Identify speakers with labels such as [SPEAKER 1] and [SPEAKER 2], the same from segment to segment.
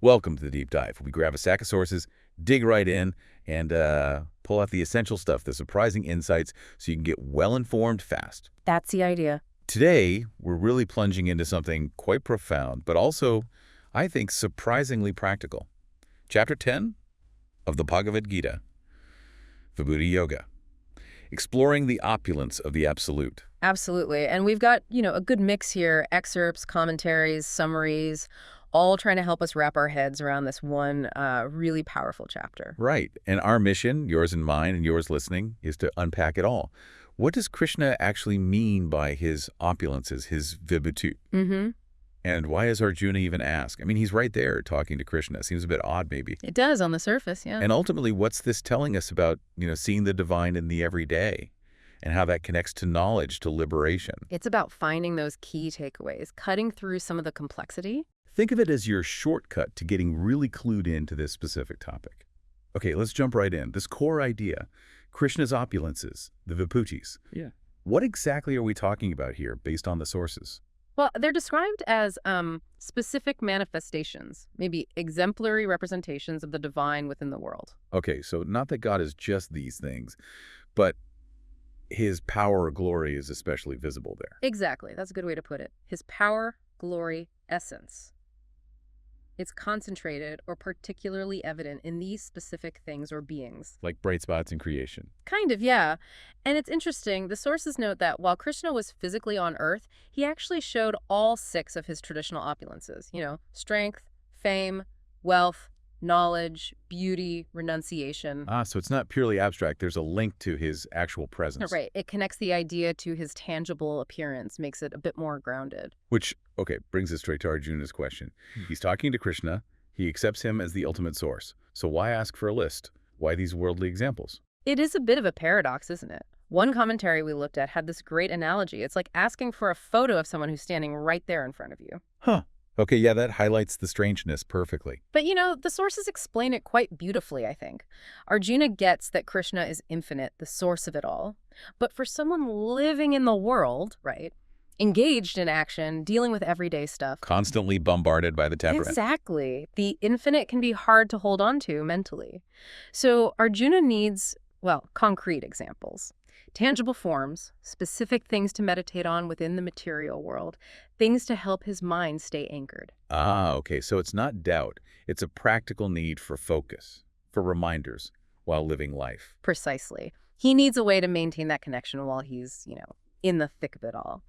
[SPEAKER 1] Welcome to the Deep Dive. We grab a stack of sources, dig right in, and pull out the essential stuff, the surprising insights, so you can get well-informed fast.
[SPEAKER 2] That's the idea.
[SPEAKER 1] Today, we're really plunging into something quite profound, but also, I think, surprisingly practical. Chapter 10 of the Bhagavad Gita, Vibhuti Yoga. Exploring the opulence of the absolute.
[SPEAKER 2] Absolutely. And we've got, a good mix here, excerpts, commentaries, summaries, all trying to help us wrap our heads around this one really powerful chapter.
[SPEAKER 1] Right. And our mission, yours and mine and yours listening, is to unpack it all. What does Krishna actually mean by his opulences, his vibhuti?
[SPEAKER 2] Mm-hmm.
[SPEAKER 1] And why does Arjuna even ask? I mean, he's right there talking to Krishna. Seems a bit odd, maybe.
[SPEAKER 2] It does on the surface, yeah.
[SPEAKER 1] And ultimately, what's this telling us about, seeing the divine in the everyday and how that connects to knowledge, to liberation?
[SPEAKER 2] It's about finding those key takeaways, cutting through some of the complexity.
[SPEAKER 1] Think of it as your shortcut to getting really clued into this specific topic. Okay, let's jump right in. This core idea, Krishna's opulences, the vibhutis.
[SPEAKER 3] Yeah.
[SPEAKER 1] What exactly are we talking about here based on the sources?
[SPEAKER 2] Well, they're described as specific manifestations, maybe exemplary representations of the divine within the world.
[SPEAKER 1] Okay, so not that God is just these things, but his power or glory is especially visible there.
[SPEAKER 2] Exactly. That's a good way to put it. His power, glory, essence. It's concentrated or particularly evident in these specific things or beings.
[SPEAKER 1] Like bright spots in creation.
[SPEAKER 2] Kind of, yeah. And it's interesting, the sources note that while Krishna was physically on Earth, he actually showed all 6 of his traditional opulences. Strength, fame, wealth, knowledge, beauty, renunciation.
[SPEAKER 1] So it's not purely abstract. There's a link to his actual presence.
[SPEAKER 2] Right. It connects the idea to his tangible appearance, makes it a bit more grounded.
[SPEAKER 1] Which, brings us straight to Arjuna's question. He's talking to Krishna. He accepts him as the ultimate source. So why ask for a list? Why these worldly examples?
[SPEAKER 2] It is a bit of a paradox, isn't it? One commentary we looked at had this great analogy. It's like asking for a photo of someone who's standing right there in front of you.
[SPEAKER 1] Huh. Okay, yeah, that highlights the strangeness perfectly.
[SPEAKER 2] But the sources explain it quite beautifully, I think. Arjuna gets that Krishna is infinite, the source of it all. But for someone living in the world, right, engaged in action, dealing with everyday stuff.
[SPEAKER 1] Constantly bombarded by the temperament.
[SPEAKER 2] Exactly. The infinite can be hard to hold on to mentally. So Arjuna needs, concrete examples. Tangible forms, specific things to meditate on within the material world, things to help his mind stay anchored.
[SPEAKER 1] Okay, so it's not doubt. It's a practical need for focus, for reminders, while living life.
[SPEAKER 2] Precisely. He needs a way to maintain that connection while he's, in the thick of it all.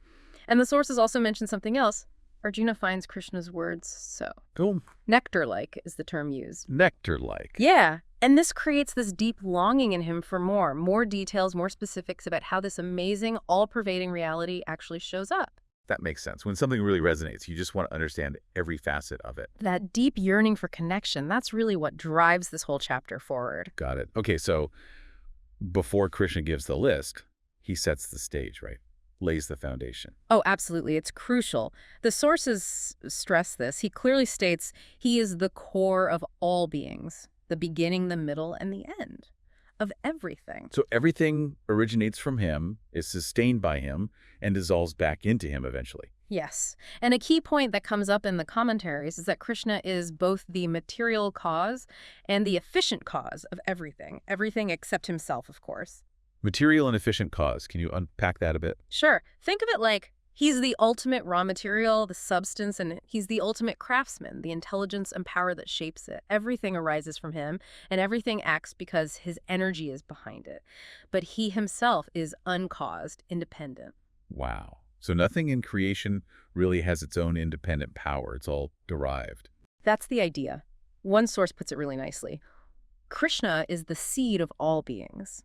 [SPEAKER 2] And the sources also mention something else. Arjuna finds Krishna's words so.
[SPEAKER 1] Oh.
[SPEAKER 2] Nectar-like is the term used.
[SPEAKER 1] Nectar-like.
[SPEAKER 2] Yeah. And this creates this deep longing in him for more details, more specifics about how this amazing, all-pervading reality actually shows up.
[SPEAKER 1] That makes sense. When something really resonates, you just want to understand every facet of it.
[SPEAKER 2] That deep yearning for connection, that's really what drives this whole chapter forward.
[SPEAKER 1] Got it. Okay, so before Krishna gives the list, he sets the stage, right? Lays the foundation.
[SPEAKER 2] Oh, absolutely. It's crucial. The sources stress this. He clearly states he is the core of all beings, the beginning, the middle, and the end of everything.
[SPEAKER 1] So everything originates from him, is sustained by him, and dissolves back into him eventually.
[SPEAKER 2] Yes. And a key point that comes up in the commentaries is that Krishna is both the material cause and the efficient cause of everything. Everything except himself, of course.
[SPEAKER 1] Material and efficient cause. Can you unpack that a bit?
[SPEAKER 2] Sure. Think of it like he's the ultimate raw material, the substance, and he's the ultimate craftsman, the intelligence and power that shapes it. Everything arises from him, and everything acts because his energy is behind it. But he himself is uncaused, independent.
[SPEAKER 1] Wow. So nothing in creation really has its own independent power. It's all derived.
[SPEAKER 2] That's the idea. One source puts it really nicely. Krishna is the seed of all beings.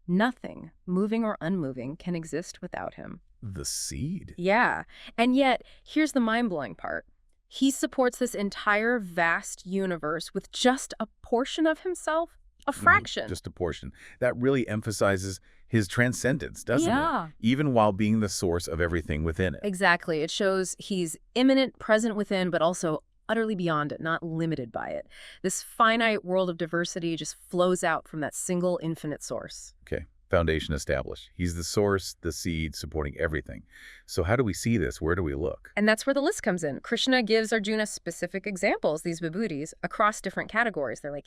[SPEAKER 2] Nothing, moving or unmoving, can exist without him.
[SPEAKER 1] The seed?
[SPEAKER 2] Yeah. And yet, here's the mind-blowing part. He supports this entire vast universe with just a portion of himself, a fraction.
[SPEAKER 1] Just a portion. That really emphasizes his transcendence, doesn't it? Even while being the source of everything within it.
[SPEAKER 2] Exactly. It shows he's immanent, present within, but also utterly beyond it, not limited by it. This finite world of diversity just flows out from that single infinite source.
[SPEAKER 1] Okay. foundation established. He's the source, the seed, supporting everything. So how do we see this? Where do we look?
[SPEAKER 2] And that's where the list comes in. Krishna gives Arjuna specific examples, these vibhutis, across different categories. They're like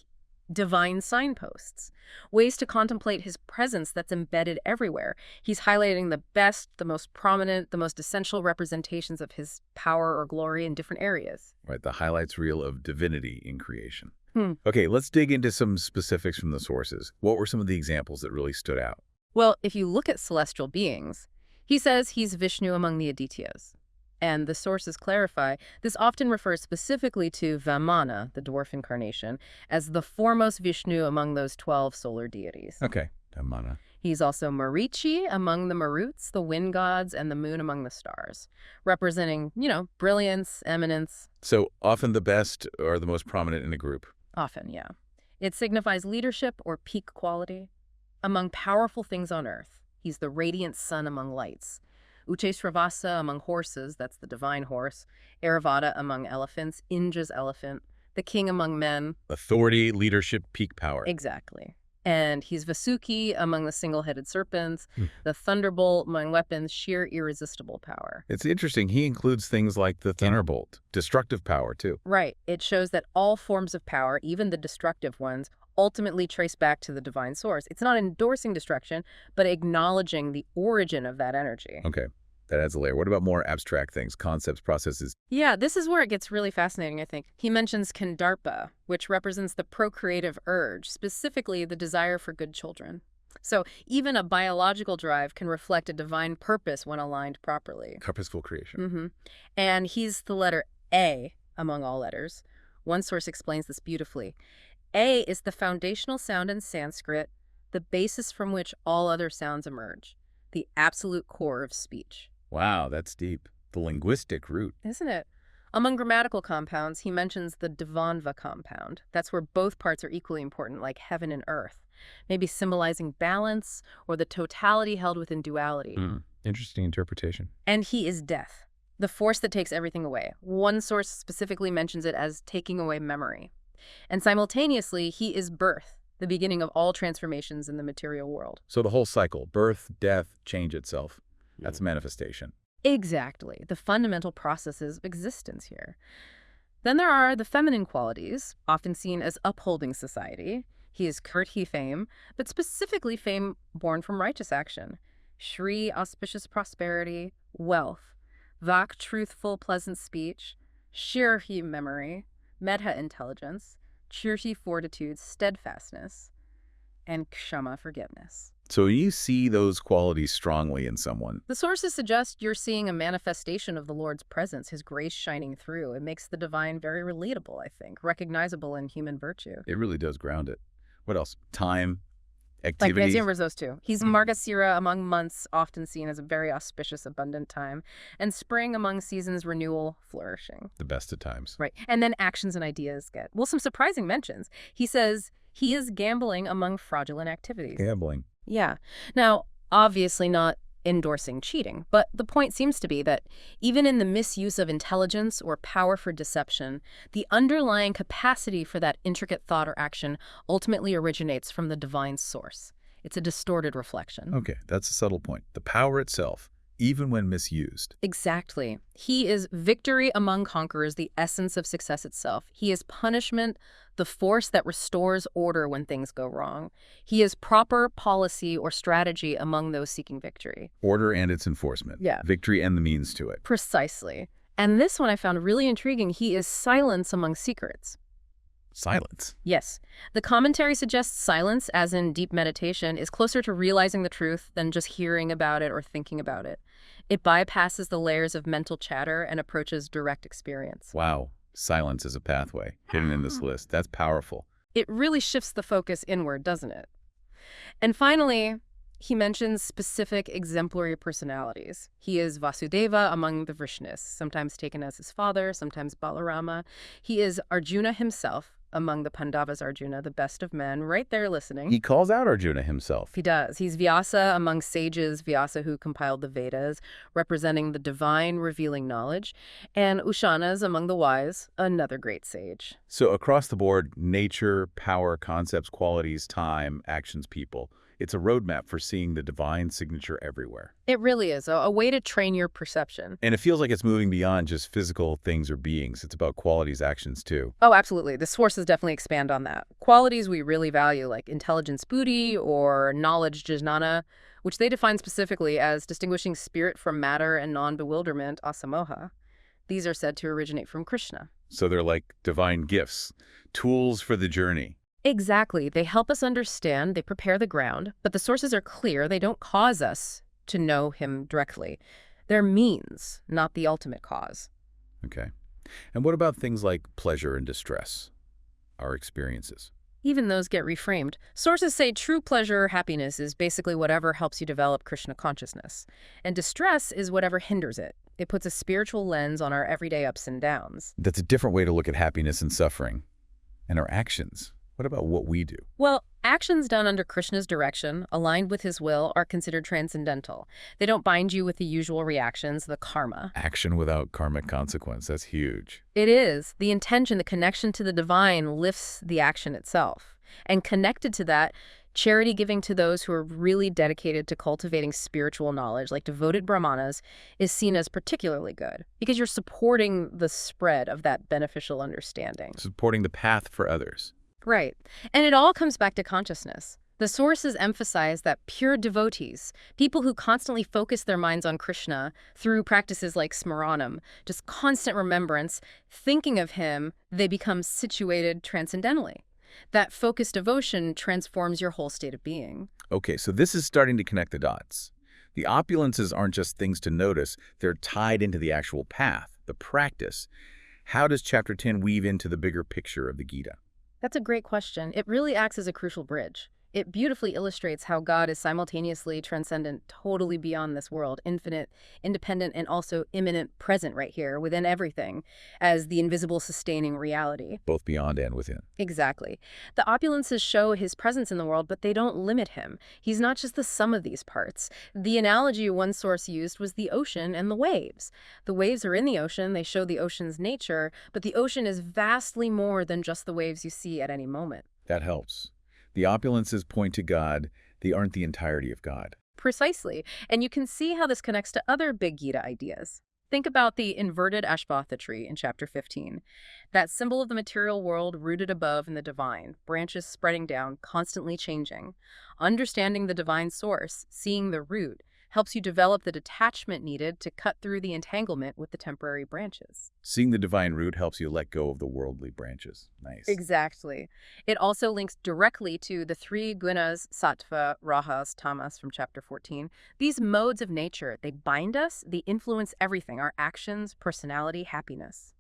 [SPEAKER 2] divine signposts, ways to contemplate his presence that's embedded everywhere. He's highlighting the best, the most prominent, the most essential representations of his power or glory in different areas.
[SPEAKER 1] Right, the highlights reel of divinity in creation. Okay, let's dig into some specifics from the sources. What were some of the examples that really stood out?
[SPEAKER 2] Well, if you look at celestial beings, he says he's Vishnu among the Adityas. And the sources clarify, this often refers specifically to Vamana, the dwarf incarnation, as the foremost Vishnu among those 12 solar deities.
[SPEAKER 1] Okay, Vamana.
[SPEAKER 2] He's also Marichi among the Maruts, the wind gods, and the moon among the stars, representing, brilliance, eminence.
[SPEAKER 1] So often the best or the most prominent in a group.
[SPEAKER 2] Often, yeah. It signifies leadership or peak quality. Among powerful things on earth, he's the radiant sun among lights. Uchesravasa among horses, that's the divine horse. Airavata among elephants, Indra's elephant. The king among men.
[SPEAKER 1] Authority, leadership, peak power.
[SPEAKER 2] Exactly. And he's Vasuki among the single-headed serpents, the thunderbolt among weapons, sheer irresistible power.
[SPEAKER 1] It's interesting. He includes things like the thunderbolt, destructive power, too.
[SPEAKER 2] Right. It shows that all forms of power, even the destructive ones, ultimately trace back to the divine source. It's not endorsing destruction, but acknowledging the origin of that energy.
[SPEAKER 1] Okay. That adds a layer. What about more abstract things, concepts, processes?
[SPEAKER 2] Yeah, this is where it gets really fascinating, I think. He mentions Kandarpa, which represents the procreative urge, specifically the desire for good children. So even a biological drive can reflect a divine purpose when aligned properly.
[SPEAKER 1] Purposeful creation.
[SPEAKER 2] And he's the letter A among all letters. One source explains this beautifully. A is the foundational sound in Sanskrit, the basis from which all other sounds emerge, the absolute core of speech.
[SPEAKER 1] Wow, that's deep. The linguistic root.
[SPEAKER 2] Isn't it? Among grammatical compounds, he mentions the Dvandva compound. That's where both parts are equally important, like heaven and earth, maybe symbolizing balance or the totality held within duality.
[SPEAKER 1] Interesting interpretation.
[SPEAKER 2] And he is death, the force that takes everything away. One source specifically mentions it as taking away memory. And simultaneously, he is birth, the beginning of all transformations in the material world.
[SPEAKER 1] So the whole cycle, birth, death, change itself. That's manifestation.
[SPEAKER 2] Exactly. The fundamental processes of existence here. Then there are the feminine qualities, often seen as upholding society. He is Kirti fame, but specifically fame born from righteous action. Shri, auspicious prosperity, wealth. Vak, truthful, pleasant speech. Shirhi, memory. Medha, intelligence. Chirti, fortitude, steadfastness. And Kshama, forgiveness.
[SPEAKER 1] So you see those qualities strongly in someone.
[SPEAKER 2] The sources suggest you're seeing a manifestation of the Lord's presence, his grace shining through. It makes the divine very relatable, I think, recognizable in human virtue.
[SPEAKER 1] It really does ground it. What else? Time,
[SPEAKER 2] Like
[SPEAKER 1] activities.
[SPEAKER 2] Nancy remembers those two. He's Margasira among months, often seen as a very auspicious, abundant time, and spring among seasons, renewal, flourishing.
[SPEAKER 1] The best of times.
[SPEAKER 2] Right. And then actions and ideas get, well, some surprising mentions. He says he is gambling among fraudulent activities.
[SPEAKER 1] Gambling.
[SPEAKER 2] Yeah. Now, obviously not endorsing cheating, but the point seems to be that even in the misuse of intelligence or power for deception, the underlying capacity for that intricate thought or action ultimately originates from the divine source. It's a distorted reflection.
[SPEAKER 1] Okay, that's a subtle point. The power itself, even when misused.
[SPEAKER 2] Exactly. He is victory among conquerors, the essence of success itself. He is punishment, the force that restores order when things go wrong. He is proper policy or strategy among those seeking victory.
[SPEAKER 1] Order and its enforcement.
[SPEAKER 2] Yeah.
[SPEAKER 1] Victory and the means to it.
[SPEAKER 2] Precisely. And this one I found really intriguing. He is silence among secrets.
[SPEAKER 1] Silence.
[SPEAKER 2] Yes. The commentary suggests silence, as in deep meditation, is closer to realizing the truth than just hearing about it or thinking about it. It bypasses the layers of mental chatter and approaches direct experience.
[SPEAKER 1] Wow. Silence is a pathway hidden in this list. That's powerful.
[SPEAKER 2] It really shifts the focus inward, doesn't it? And finally, he mentions specific exemplary personalities. He is Vasudeva among the Vishnus, sometimes taken as his father, sometimes Balarama. He is Arjuna himself among the Pandavas. Arjuna, the best of men, right there listening.
[SPEAKER 1] He calls out Arjuna himself.
[SPEAKER 2] He does. He's Vyasa among sages, Vyasa who compiled the Vedas, representing the divine revealing knowledge, and Ushanas among the wise, another great sage.
[SPEAKER 1] So across the board, nature, power, concepts, qualities, time, actions, people. It's a roadmap for seeing the divine signature everywhere.
[SPEAKER 2] It really is a way to train your perception.
[SPEAKER 1] And it feels like it's moving beyond just physical things or beings. It's about qualities, actions, too.
[SPEAKER 2] Oh, absolutely. The sources definitely expand on that. Qualities we really value, like intelligence buddhi or knowledge jnana, which they define specifically as distinguishing spirit from matter and non-bewilderment, asamoha. These are said to originate from Krishna.
[SPEAKER 1] So they're like divine gifts, tools for the journey.
[SPEAKER 2] Exactly. They help us understand, they prepare the ground, but the sources are clear. They don't cause us to know him directly. They're means, not the ultimate cause.
[SPEAKER 1] Okay. And what about things like pleasure and distress, our experiences?
[SPEAKER 2] Even those get reframed. Sources say true pleasure or happiness is basically whatever helps you develop Krishna consciousness. And distress is whatever hinders it. It puts a spiritual lens on our everyday ups and downs.
[SPEAKER 1] That's a different way to look at happiness and suffering. And our actions. What about what we do?
[SPEAKER 2] Well, actions done under Krishna's direction, aligned with his will, are considered transcendental. They don't bind you with the usual reactions, the karma.
[SPEAKER 1] Action without karmic consequence. That's huge.
[SPEAKER 2] It is. The intention, the connection to the divine lifts the action itself. And connected to that, charity giving to those who are really dedicated to cultivating spiritual knowledge, like devoted brahmanas, is seen as particularly good because you're supporting the spread of that beneficial understanding.
[SPEAKER 1] Supporting the path for others.
[SPEAKER 2] Right. And it all comes back to consciousness. The sources emphasize that pure devotees, people who constantly focus their minds on Krishna through practices like smaranam, just constant remembrance, thinking of him, they become situated transcendentally. That focused devotion transforms your whole state of being.
[SPEAKER 1] Okay, so this is starting to connect the dots. The opulences aren't just things to notice, they're tied into the actual path, the practice. How does Chapter 10 weave into the bigger picture of the Gita?
[SPEAKER 2] That's a great question. It really acts as a crucial bridge. It beautifully illustrates how God is simultaneously transcendent, totally beyond this world, infinite, independent, and also immanent, present right here within everything as the invisible sustaining reality.
[SPEAKER 1] Both beyond and within.
[SPEAKER 2] Exactly. The opulences show his presence in the world, but they don't limit him. He's not just the sum of these parts. The analogy one source used was the ocean and the waves. The waves are in the ocean, they show the ocean's nature, but the ocean is vastly more than just the waves you see at any moment.
[SPEAKER 1] That helps. The opulences point to God. They aren't the entirety of God.
[SPEAKER 2] Precisely. And you can see how this connects to other big Gita ideas. Think about the inverted Ashwatha tree in Chapter 15. That symbol of the material world rooted above in the divine, branches spreading down, constantly changing. Understanding the divine source, seeing the root, helps you develop the detachment needed to cut through the entanglement with the temporary branches.
[SPEAKER 1] Seeing the divine root helps you let go of the worldly branches. Nice.
[SPEAKER 2] Exactly. It also links directly to the three gunas, sattva, rajas, tamas from Chapter 14. These modes of nature, they bind us, they influence everything, our actions, personality, happiness.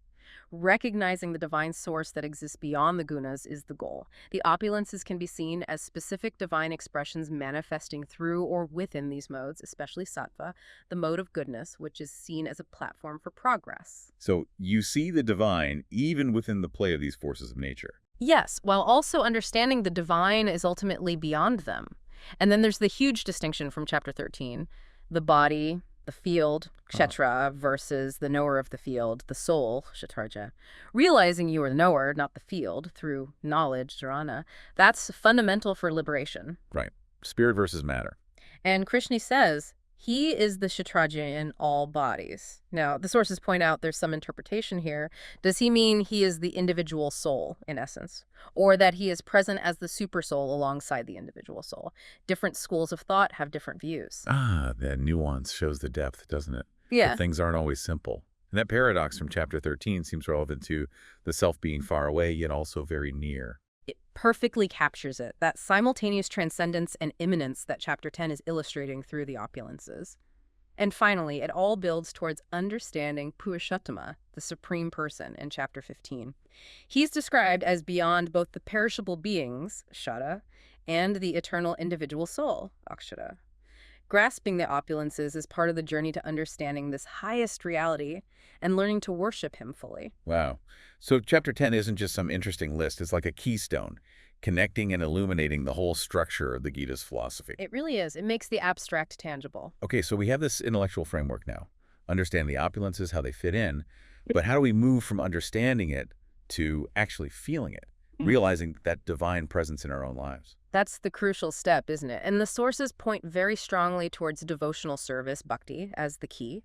[SPEAKER 2] Recognizing the divine source that exists beyond the gunas is the goal. The opulences can be seen as specific divine expressions manifesting through or within these modes, especially sattva, the mode of goodness, which is seen as a platform for progress.
[SPEAKER 1] So you see the divine even within the play of these forces of nature.
[SPEAKER 2] Yes, while also understanding the divine is ultimately beyond them. And then there's the huge distinction from Chapter 13, the body, the field, kshetra, versus the knower of the field, the soul, kshetraja. Realizing you are the knower, not the field, through knowledge, dharana, that's fundamental for liberation.
[SPEAKER 1] Right. Spirit versus matter.
[SPEAKER 2] And Krishna says, he is the kshetraja in all bodies. Now, the sources point out there's some interpretation here. Does he mean he is the individual soul, in essence? Or that he is present as the super soul alongside the individual soul? Different schools of thought have different views.
[SPEAKER 1] Ah, that nuance shows the depth, doesn't it?
[SPEAKER 2] Yeah.
[SPEAKER 1] That things aren't always simple. And that paradox from Chapter 13 seems relevant to the self being far away, yet also very near.
[SPEAKER 2] It perfectly captures it, that simultaneous transcendence and immanence that Chapter 10 is illustrating through the opulences. And finally, it all builds towards understanding Purushottama, the supreme person, in Chapter 15. He's described as beyond both the perishable beings, Shara, and the eternal individual soul, Akshara. Grasping the opulences is part of the journey to understanding this highest reality and learning to worship him fully.
[SPEAKER 1] Wow. So Chapter 10 isn't just some interesting list. It's like a keystone, connecting and illuminating the whole structure of the Gita's philosophy.
[SPEAKER 2] It really is. It makes the abstract tangible.
[SPEAKER 1] Okay, so we have this intellectual framework now. Understand the opulences, how they fit in, but how do we move from understanding it to actually feeling it? realizing that divine presence in our own lives.
[SPEAKER 2] That's the crucial step, isn't it? And the sources point very strongly towards devotional service, bhakti, as the key.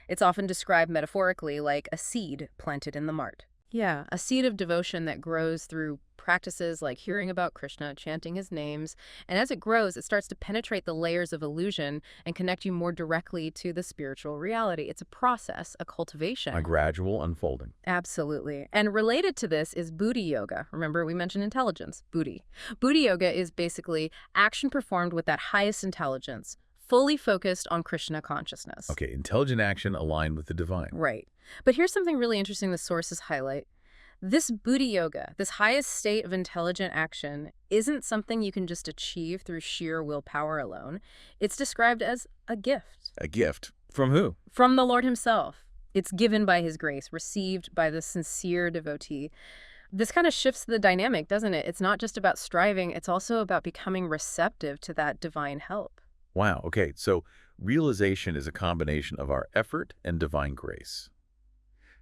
[SPEAKER 2] It's often described metaphorically like a seed planted in the mart. Yeah, a seed of devotion that grows through practices like hearing about Krishna, chanting his names, and as it grows, it starts to penetrate the layers of illusion and connect you more directly to the spiritual reality. It's a process, a cultivation.
[SPEAKER 1] A gradual unfolding.
[SPEAKER 2] Absolutely. And related to this is Buddhi Yoga. Remember, we mentioned intelligence, Buddhi. Buddhi Yoga is basically action performed with that highest intelligence, fully focused on Krishna consciousness.
[SPEAKER 1] Okay, intelligent action aligned with the divine.
[SPEAKER 2] Right. But here's something really interesting the sources highlight. This Buddhi Yoga, this highest state of intelligent action, isn't something you can just achieve through sheer willpower alone. It's described as a gift.
[SPEAKER 1] A gift. From who?
[SPEAKER 2] From the Lord himself. It's given by his grace, received by the sincere devotee. This kind of shifts the dynamic, doesn't it? It's not just about striving, it's also about becoming receptive to that divine help.
[SPEAKER 1] Wow, okay, so realization is a combination of our effort and divine grace.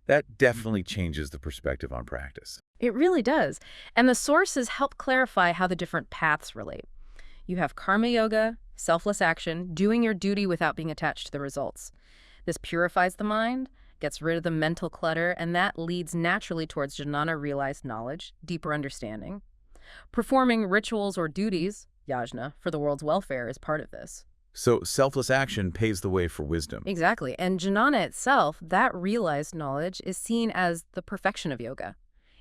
[SPEAKER 1] That definitely changes the perspective on practice.
[SPEAKER 2] It really does. And the sources help clarify how the different paths relate. You have karma yoga, selfless action, doing your duty without being attached to the results. This purifies the mind, gets rid of the mental clutter, and that leads naturally towards jnana-realized knowledge, deeper understanding. Performing rituals or duties, yajna, for the world's welfare is part of this.
[SPEAKER 1] So selfless action paves the way for wisdom.
[SPEAKER 2] Exactly. And jnana itself, that realized knowledge, is seen as the perfection of yoga.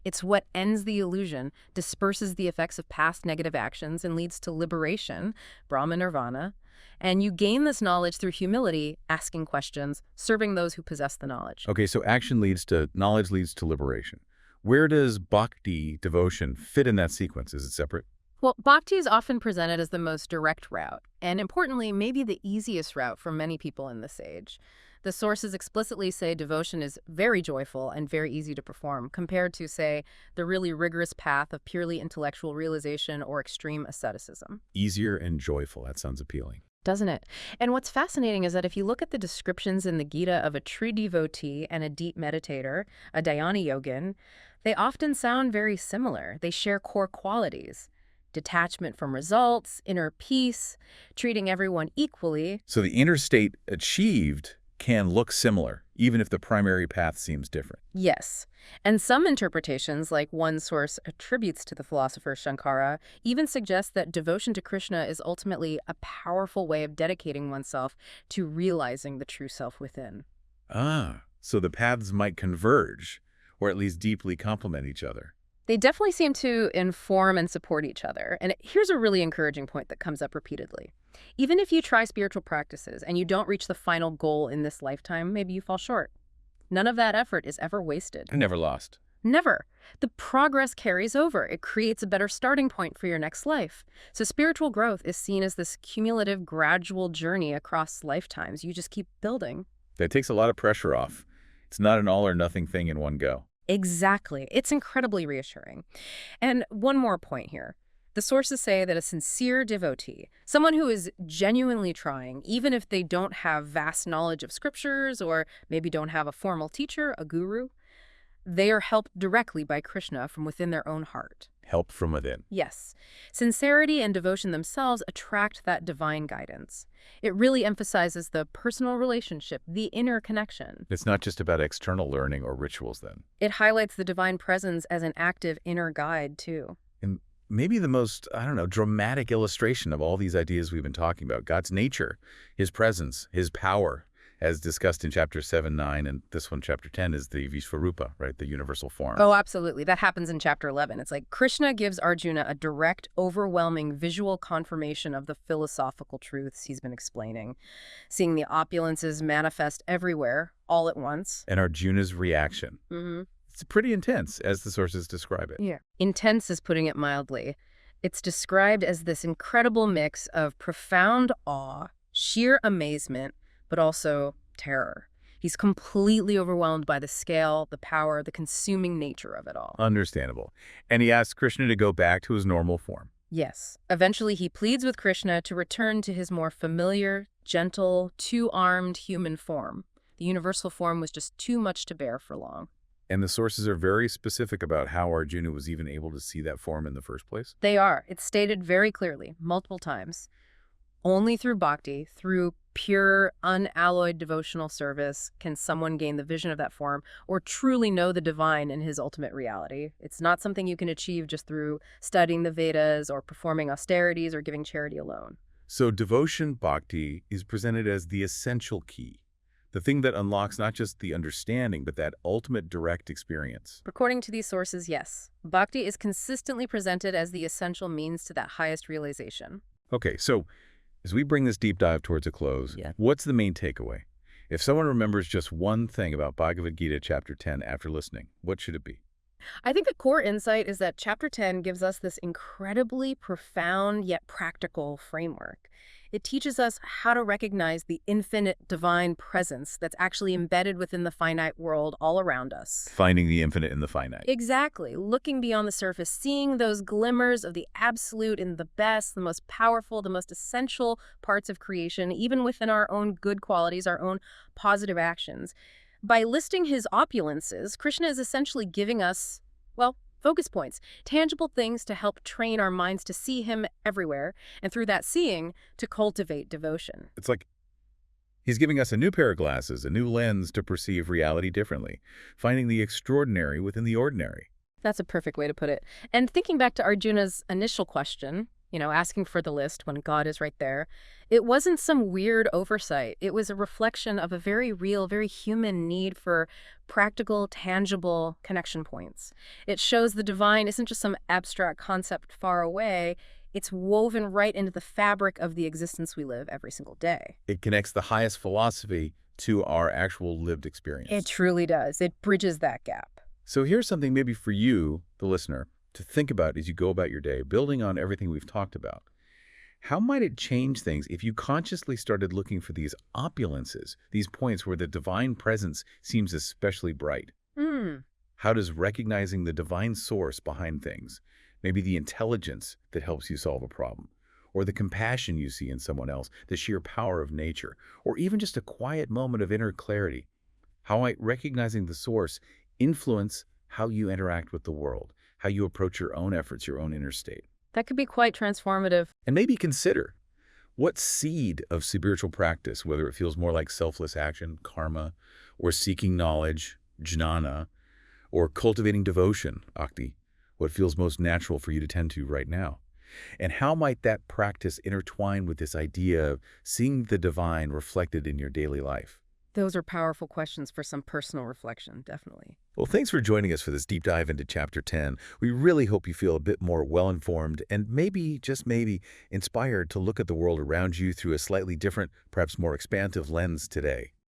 [SPEAKER 2] It's what ends the illusion, disperses the effects of past negative actions, and leads to liberation, Brahma Nirvana. And you gain this knowledge through humility, asking questions, serving those who possess the knowledge.
[SPEAKER 1] Okay, so action leads to, knowledge leads to liberation. Where does bhakti, devotion, fit in that sequence? Is it separate?
[SPEAKER 2] Well, bhakti is often presented as the most direct route, and importantly, maybe the easiest route for many people in this age. The sources explicitly say devotion is very joyful and very easy to perform, compared to, say, the really rigorous path of purely intellectual realization or extreme asceticism.
[SPEAKER 1] Easier and joyful. That sounds appealing.
[SPEAKER 2] Doesn't it? And what's fascinating is that if you look at the descriptions in the Gita of a true devotee and a deep meditator, a dhyana yogin, they often sound very similar. They share core qualities. Detachment from results, inner peace, treating everyone equally.
[SPEAKER 1] So the inner state achieved can look similar, even if the primary path seems different.
[SPEAKER 2] Yes. And some interpretations, like one source attributes to the philosopher Shankara, even suggest that devotion to Krishna is ultimately a powerful way of dedicating oneself to realizing the true self within.
[SPEAKER 1] Ah, so the paths might converge, or at least deeply complement each other.
[SPEAKER 2] They definitely seem to inform and support each other. And here's a really encouraging point that comes up repeatedly. Even if you try spiritual practices and you don't reach the final goal in this lifetime, maybe you fall short. None of that effort is ever wasted.
[SPEAKER 1] Never lost.
[SPEAKER 2] Never. The progress carries over. It creates a better starting point for your next life. So spiritual growth is seen as this cumulative, gradual journey across lifetimes. You just keep building.
[SPEAKER 1] That takes a lot of pressure off. It's not an all-or-nothing thing in one go.
[SPEAKER 2] Exactly. It's incredibly reassuring. And one more point here. The sources say that a sincere devotee, someone who is genuinely trying, even if they don't have vast knowledge of scriptures or maybe don't have a formal teacher, a guru, they are helped directly by Krishna from within their own heart.
[SPEAKER 1] Help from within.
[SPEAKER 2] Yes. Sincerity and devotion themselves attract that divine guidance. It really emphasizes the personal relationship, the inner connection.
[SPEAKER 1] It's not just about external learning or rituals then.
[SPEAKER 2] It highlights the divine presence as an active inner guide, too.
[SPEAKER 1] And maybe the most, dramatic illustration of all these ideas we've been talking about, God's nature, his presence, his power, as discussed in chapter 7, 9, and this one, chapter 10, is the Vishvarupa, right? The universal form.
[SPEAKER 2] Oh, absolutely. That happens in chapter 11. It's like Krishna gives Arjuna a direct, overwhelming visual confirmation of the philosophical truths he's been explaining, seeing the opulences manifest everywhere, all at once.
[SPEAKER 1] And Arjuna's reaction. It's pretty intense, as the sources describe it.
[SPEAKER 2] Yeah. Intense is putting it mildly. It's described as this incredible mix of profound awe, sheer amazement, but also terror. He's completely overwhelmed by the scale, the power, the consuming nature of it all.
[SPEAKER 1] Understandable. And he asks Krishna to go back to his normal form.
[SPEAKER 2] Yes. Eventually, he pleads with Krishna to return to his more familiar, gentle, two-armed human form. The universal form was just too much to bear for long.
[SPEAKER 1] And the sources are very specific about how Arjuna was even able to see that form in the first place?
[SPEAKER 2] They are. It's stated very clearly, multiple times. Only through bhakti, through pure, unalloyed devotional service, can someone gain the vision of that form or truly know the divine in his ultimate reality. It's not something you can achieve just through studying the Vedas or performing austerities or giving charity alone.
[SPEAKER 1] So devotion bhakti is presented as the essential key, the thing that unlocks not just the understanding, but that ultimate direct experience.
[SPEAKER 2] According to these sources, yes, bhakti is consistently presented as the essential means to that highest realization.
[SPEAKER 1] Okay, so as we bring this deep dive towards a close,
[SPEAKER 2] Yeah.
[SPEAKER 1] what's the main takeaway? If someone remembers just one thing about Bhagavad Gita chapter 10 after listening, what should it be?
[SPEAKER 2] I think the core insight is that Chapter 10 gives us this incredibly profound yet practical framework. It teaches us how to recognize the infinite divine presence that's actually embedded within the finite world all around us.
[SPEAKER 1] Finding the infinite in the finite.
[SPEAKER 2] Exactly. Looking beyond the surface, seeing those glimmers of the absolute in the best, the most powerful, the most essential parts of creation, even within our own good qualities, our own positive actions. By listing his opulences, Krishna is essentially giving us, well, focus points, tangible things to help train our minds to see him everywhere, and through that seeing, to cultivate devotion.
[SPEAKER 1] It's like he's giving us a new pair of glasses, a new lens to perceive reality differently, finding the extraordinary within the ordinary.
[SPEAKER 2] That's a perfect way to put it. And thinking back to Arjuna's initial question, asking for the list when God is right there, it wasn't some weird oversight. It was a reflection of a very real, very human need for practical, tangible connection points. It shows the divine isn't just some abstract concept far away. It's woven right into the fabric of the existence we live every single day.
[SPEAKER 1] It connects the highest philosophy to our actual lived experience.
[SPEAKER 2] It truly does. It bridges that gap.
[SPEAKER 1] So here's something maybe for you, the listener, to think about as you go about your day, building on everything we've talked about. How might it change things if you consciously started looking for these opulences, these points where the divine presence seems especially bright? How does recognizing the divine source behind things, maybe the intelligence that helps you solve a problem, or the compassion you see in someone else, the sheer power of nature, or even just a quiet moment of inner clarity, how might recognizing the source influence how you interact with the world, how you approach your own efforts, your own inner state?
[SPEAKER 2] That could be quite transformative.
[SPEAKER 1] And maybe consider what seed of spiritual practice, whether it feels more like selfless action, karma, or seeking knowledge, jnana, or cultivating devotion, bhakti, what feels most natural for you to tend to right now. And how might that practice intertwine with this idea of seeing the divine reflected in your daily life?
[SPEAKER 2] Those are powerful questions for some personal reflection, definitely.
[SPEAKER 1] Well, thanks for joining us for this deep dive into Chapter 10. We really hope you feel a bit more well-informed and maybe, just maybe, inspired to look at the world around you through a slightly different, perhaps more expansive lens today.